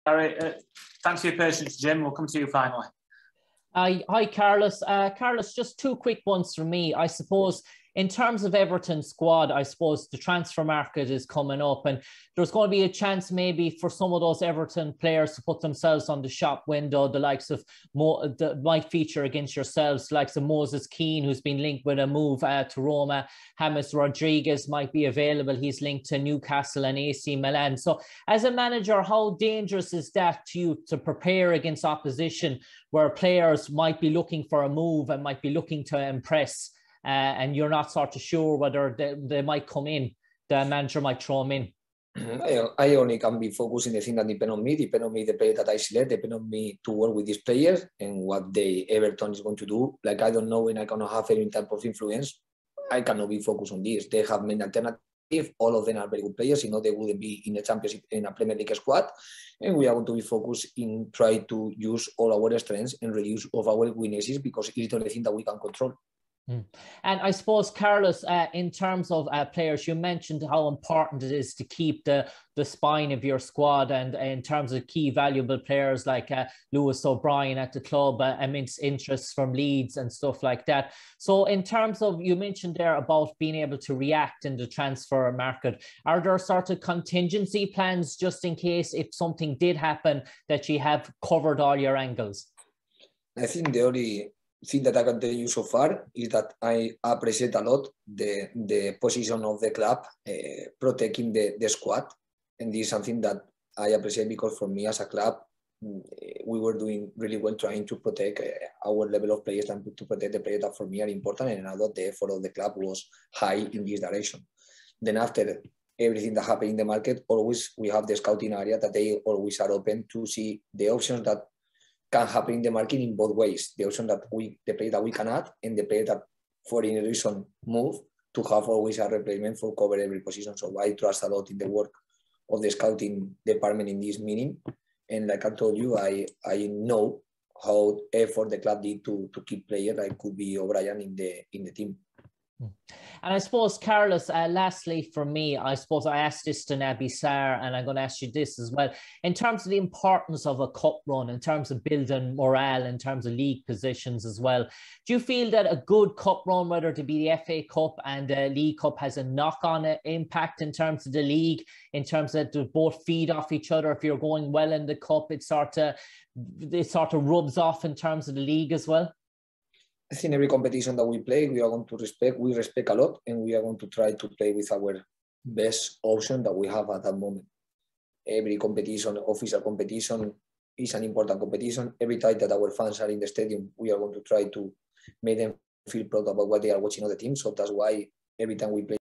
Gary, thanks for your patience, Jim. We'll come to you finally. Hi, Carlos. Carlos, just two quick ones from me. I suppose in terms of Everton's squad, I suppose the transfer market is coming up and there's going to be a chance maybe for some of those Everton players to put themselves on the shop window, the likes of that might feature against yourselves, the likes of Moses Keane, who's been linked with a move to Roma. James Rodriguez might be available. He's linked to Newcastle and AC Milan. So as a manager, how dangerous is that to you to prepare against opposition where players might be looking for a move and might be looking to impress? And you're not sort of sure whether they might come in, the manager might throw them in. I only can be focusing the thing that depend on me the player that I select, depend on me to work with these players and what Everton is going to do. Like, I don't know when I'm going to have any type of influence. I cannot be focused on this. They have many alternatives. All of them are very good players. You know, they wouldn't be in the Championship, in a Premier League squad. And we are going to be focused in try to use all our strengths and reduce of our weaknesses because it's the only thing that we can control. And I suppose, Carlos, in terms of players, you mentioned how important it is to keep the spine of your squad, and in terms of key valuable players like Lewis O'Brien at the club, immense interest from Leeds and stuff like that. So in terms of, you mentioned there about being able to react in the transfer market, are there sort of contingency plans just in case if something did happen that you have covered all your angles? I think the only thing that I can tell you so far is that I appreciate a lot the position of the club protecting the squad, and this is something that I appreciate because for me as a club we were doing really well trying to protect our level of players and to protect the players that for me are important, and I thought the effort of the club was high in this direction. Then after everything that happened in the market, always we have the scouting area that they always are open to see the options that can happen in the market in both ways. The option that the player that we can add and the player that for any reason move, to have always a replacement for cover every position. So I trust a lot in the work of the scouting department in this meaning. And like I told you, I know how effort the club did to keep players like could be O'Brien in the team. And I suppose, Carlos, lastly for me, I suppose I asked this to Naby Sarr, and I'm going to ask you this as well. In terms of the importance of a cup run, in terms of building morale, in terms of league positions as well, do you feel that a good cup run, whether it be the FA Cup and the League Cup, has a knock-on impact in terms of the league, in terms of they both feed off each other? If you're going well in the cup, it sort of rubs off in terms of the league as well? I think every competition that we play, we are going to respect. We respect a lot, and we are going to try to play with our best option that we have at that moment. Every competition, official competition, is an important competition. Every time that our fans are in the stadium, we are going to try to make them feel proud about what they are watching on the team. So that's why every time we play